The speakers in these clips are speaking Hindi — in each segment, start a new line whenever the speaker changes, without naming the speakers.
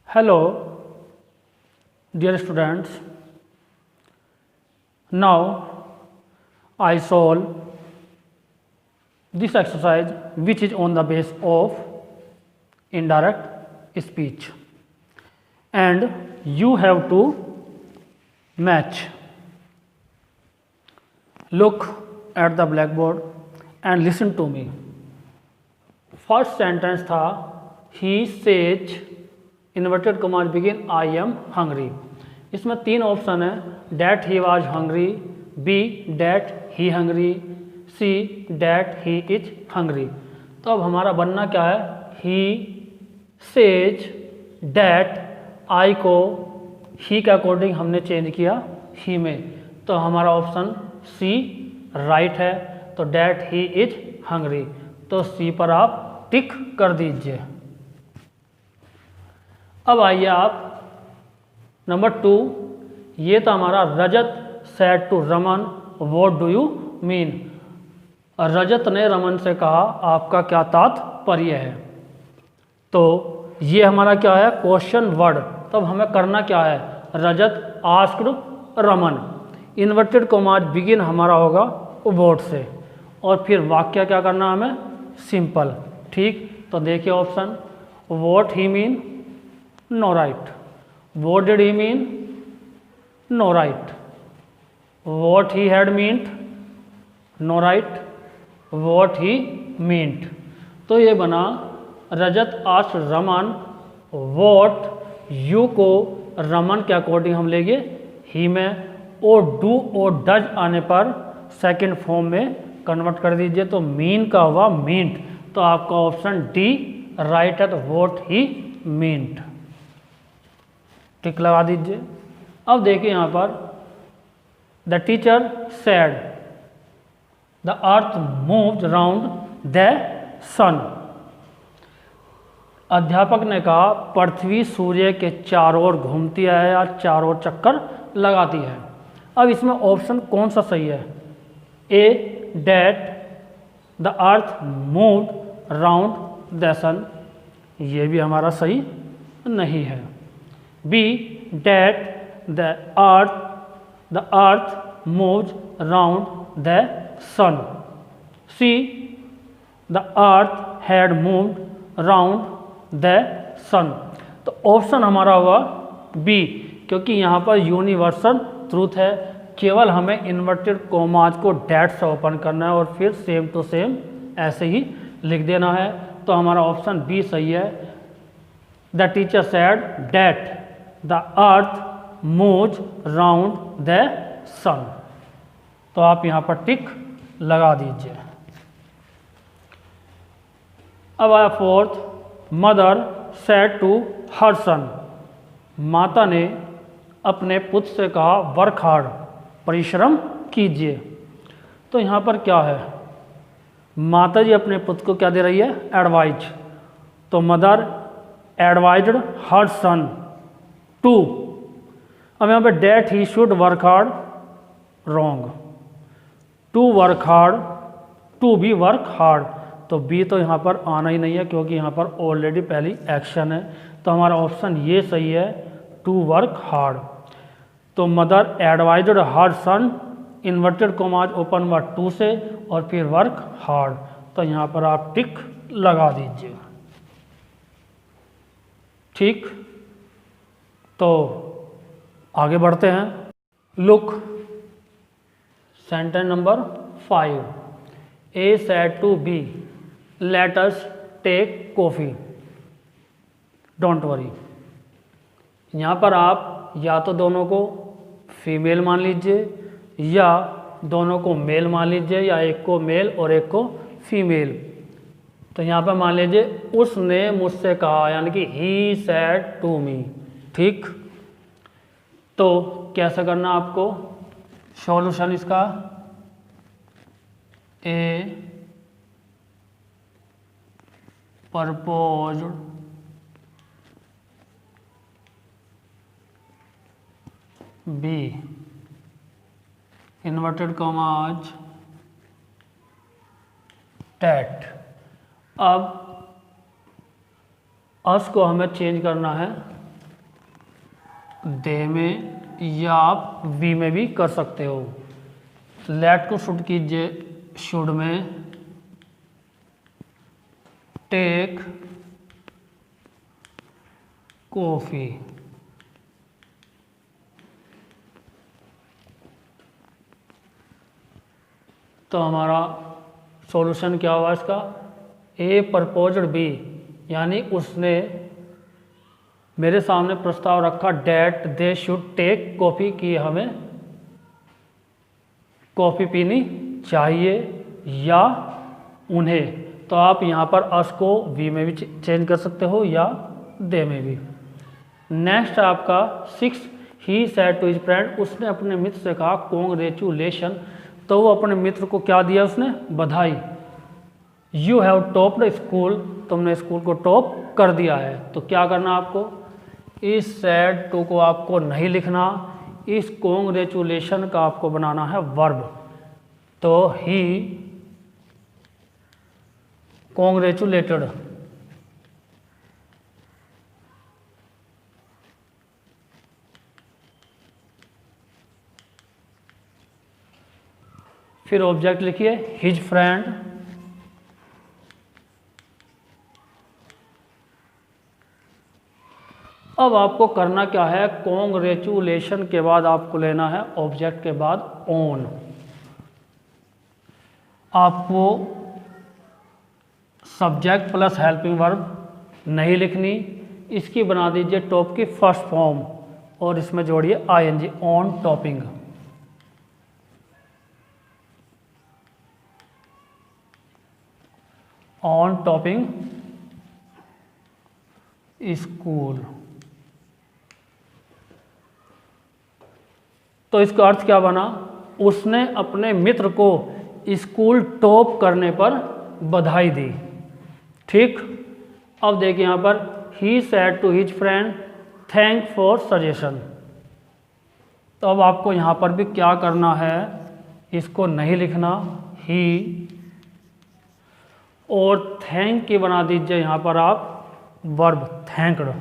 Hello, dear students. Now I solve this exercise which is on the base of indirect speech, and you have to match. Look at the blackboard and listen to me. First sentence था he says inverted commas begin I am hungry. इसमें तीन ऑप्शन है, that he was hungry, B that he hungry, C that he is hungry. तो अब हमारा बनना क्या है, ही सेज डैट, आई को ही के अकॉर्डिंग हमने चेंज किया ही में, तो हमारा ऑप्शन सी राइट है। तो डैट ही इज हंग्री, तो सी पर आप टिक कर दीजिए। अब आइए आप नंबर 2, ये था हमारा Rajat said to Raman what do you mean. Rajat ने रमन से कहा आपका क्या तात्पर्य है। तो ये हमारा क्या है, क्वेश्चन वर्ड। तब हमें करना क्या है, Rajat asked Raman, inverted commas begin हमारा होगा व्हाट से, और फिर वाक्य क्या करना हमें, सिंपल। ठीक, तो देखिए option, what he mean, no right. What did he mean? No right. What he had meant? No right. What he meant. तो ये बना रजत आस्क्ड रमन what, यू को रमन के अकॉर्डिंग हम लेंगे ही में, और डू और डज आने पर सेकंड फॉर्म में कन्वर्ट कर दीजिए, तो मीन का हुआ मींट। तो आपका ऑप्शन डी राइट है, तो व्हाट ही मींट टिक लगा दीजिए। अब देखिए यहाँ पर, the teacher said the earth moved round the sun. अध्यापक ने कहा पृथ्वी सूर्य के चारों ओर घूमती है या चारों ओर चक्कर लगाती है। अब इसमें ऑप्शन कौन सा सही है, A that the earth moved round the sun, ये भी हमारा सही नहीं है। B that the earth moves round the sun, C the earth had moved round the sun. तो ऑप्शन हमारा हुआ बी, क्योंकि यहाँ पर यूनिवर्सल ट्रूथ है, केवल हमें इन्वर्टेड कॉमास को डैट से ओपन करना है और फिर सेम टू सेम ऐसे ही लिख देना है। तो हमारा ऑप्शन बी सही है, the teacher said that the earth moves round the sun. तो आप यहाँ पर टिक लगा दीजिए। अब आया fourth, mother said to her son, माता ने अपने पुत्र से कहा वर्क हार्ड, परिश्रम कीजिए। तो यहाँ पर क्या है, माता जी अपने पुत्र को क्या दे रही है, एडवाइज। तो mother advised her son to, अब यहाँ पे that he should work hard, wrong, to work hard, to be work hard. तो बी तो यहाँ पर आना ही नहीं है, क्योंकि यहाँ पर ऑलरेडी पहली एक्शन है। तो हमारा ऑप्शन ये सही है, टू वर्क हार्ड। तो मदर एडवाइज्ड हर सन, इन्वर्टेड कॉमास ओपन हुआ टू से और फिर वर्क हार्ड। तो यहाँ पर आप टिक लगा दीजिए। ठीक, तो आगे बढ़ते हैं। Look sentence number 5, A said to B let us take coffee don't worry. यहाँ पर आप या तो दोनों को फीमेल मान लीजिए या दोनों को मेल मान लीजिए, या एक को मेल और एक को फीमेल। तो यहाँ पर मान लीजिए उसने मुझसे कहा, यानी कि ही सेड टू मी। ठीक, तो कैसे करना आपको, सॉल्यूशन इसका, A proposed B inverted commas that. अब अस को हमें चेंज करना है दे में, या आप वी में भी कर सकते हो। लेट को शुड कीजिए, शुड में टेक कॉफी। तो हमारा सॉल्यूशन क्या हुआ इसका, ए प्रपोज्ड बी, यानी उसने मेरे सामने प्रस्ताव रखा that they should take coffee, की हमें कॉफ़ी पीनी चाहिए या उन्हें। तो आप यहाँ पर अस को वी में भी चेंज कर सकते हो या दे में भी। नेक्स्ट आपका 6, he said to his friend, उसने अपने मित्र से कहा कॉन्ग्रेचुलेशन, तो वो अपने मित्र को क्या दिया उसने, बधाई। यू हैव टॉप्ड स्कूल, तुमने स्कूल को टॉप कर दिया है। तो क्या करना आपको, इस सेड टू को आपको नहीं लिखना, इस कॉन्ग्रेचुलेशन का आपको बनाना है वर्ब। तो ही कॉन्ग्रेचुलेटेड, फिर ऑब्जेक्ट लिखिए हिज फ्रेंड, अब आपको करना क्या है, कॉन्ग्रेचुलेशन के बाद आपको लेना है ऑब्जेक्ट के बाद ऑन। आपको सब्जेक्ट प्लस हेल्पिंग वर्ब नहीं लिखनी, इसकी बना दीजिए टॉप की फर्स्ट फॉर्म और इसमें जोड़िए ING, on topping. On topping school. तो इसका अर्थ क्या बना, उसने अपने मित्र को स्कूल टॉप करने पर बधाई दी। ठीक, अब देखिए यहाँ पर he said to his friend thank for suggestion. तो अब आपको यहाँ पर भी क्या करना है, इसको नहीं लिखना, ही और थैंक की बना दीजिए यहाँ पर आप verb thanked.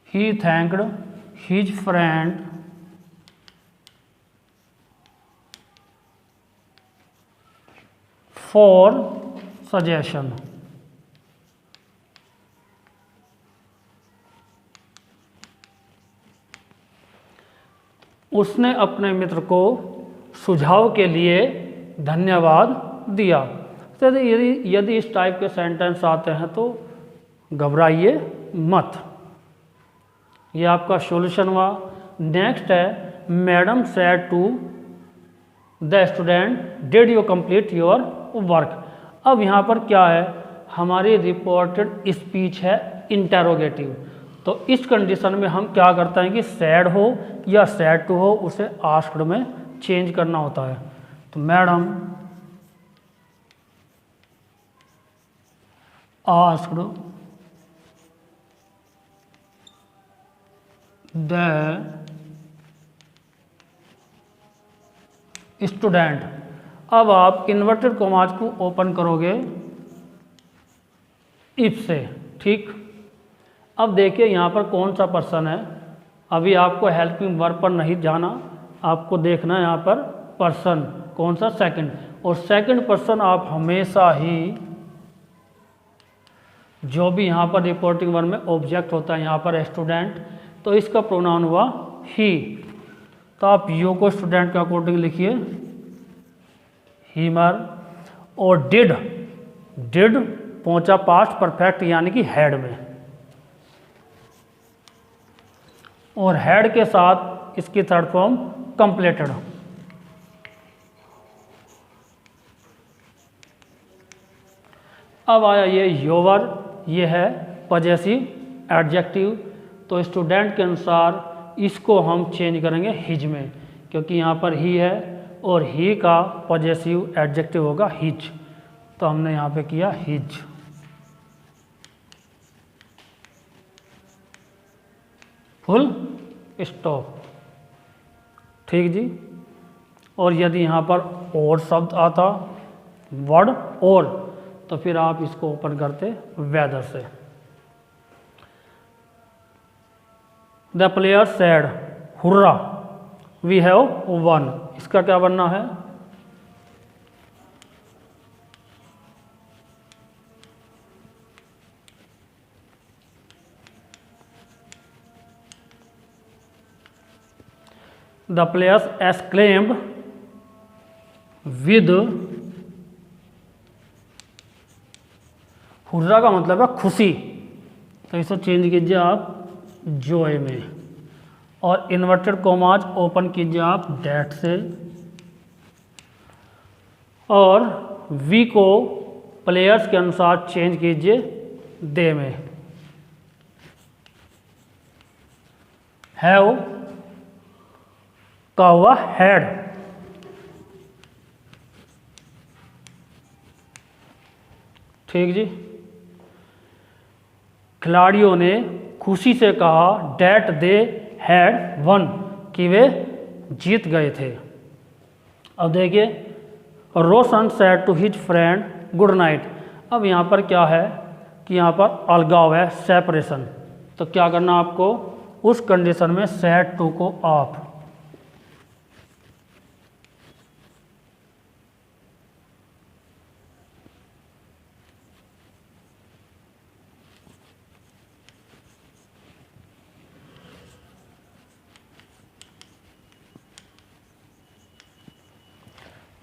He thanked his friend for suggestion. उसने अपने मित्र को सुझाव के लिए धन्यवाद दिया। तो यदि इस टाइप के सेंटेंस आते हैं तो घबराइए मत। ये आपका सॉल्यूशन हुआ। नेक्स्ट है madam said to the student did you complete your work. अब यहाँ पर क्या है, हमारी रिपोर्टेड स्पीच है इंटेरोगेटिव। तो इस कंडीशन में हम क्या करते हैं कि सैड हो या सैड टू हो उसे आस्क्ड में चेंज करना होता है। तो मैडम आस्क्ड द स्टूडेंट। अब आप इन्वर्टेड कॉमास को ओपन करोगे इफ से। ठीक, अब देखिए यहाँ पर कौन सा पर्सन है। अभी आपको हेल्पिंग वर्ब पर नहीं जाना, आपको देखना है यहाँ पर पर्सन कौन सा, सेकंड। और सेकंड पर्सन आप हमेशा ही जो भी यहाँ पर रिपोर्टिंग वर्ब में ऑब्जेक्ट होता है, यहाँ पर स्टूडेंट, तो इसका प्रोनाउन हुआ ही। तो आप यू को स्टूडेंट के अकॉर्डिंग लिखिए हीमर। और डिड, डिड पहुंचा पास्ट परफेक्ट यानी कि हेड में, और हेड के साथ इसकी थर्ड फॉर्म कंप्लीटेड। अब आया ये योवर, ये है पजेसिव एडजेक्टिव। तो स्टूडेंट के अनुसार इसको हम चेंज करेंगे हिज में, क्योंकि यहाँ पर ही है और ही का पजेसिव एडजेक्टिव होगा हिज। तो हमने यहाँ पे किया हिज। Full stop. ठीक जी। और यदि यहाँ पर और शब्द आता, वर्ड और, तो फिर आप इसको ओपन करते वेदर से। The player said hurrah we have won, इसका क्या बनना है? The players exclaimed with, hurrah का मतलब है खुशी, तो इसको चेंज कीजिए आप जॉय में, और इन्वर्टेड कोमाज ओपन कीजिए आप डेट से, और वी को प्लेयर्स के अनुसार चेंज कीजिए दे में। हैव का हुआ हैड, ठीक जी। खिलाड़ियों ने खुशी से कहा डैट दे हैड वन, कि वे जीत गए थे। अब देखिए, Roshan said to his friend good night. अब यहाँ पर क्या है कि यहाँ पर अलगाव है, सेपरेशन, तो क्या करना आपको, उस कंडीशन में सेड टू को ऑफ।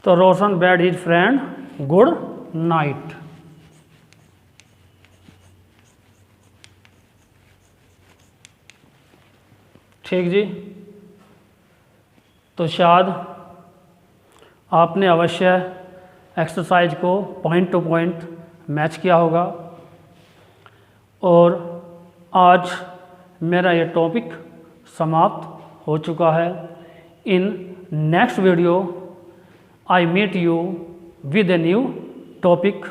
तो Roshan bade his friend good night. ठीक जी, तो शायद आपने अवश्य एक्सरसाइज को पॉइंट टू पॉइंट मैच किया होगा, और आज मेरा ये टॉपिक समाप्त हो चुका है। In next video I meet you with a new topic.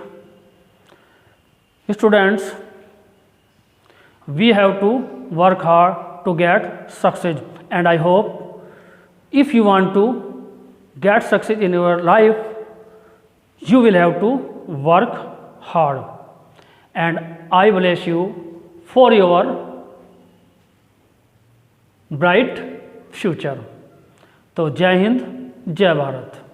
Students, we have to work hard to get success, and I hope if you want to get success in your life, you will have to work hard, and I bless you for your bright future. तो जय हिंद, जय भारत।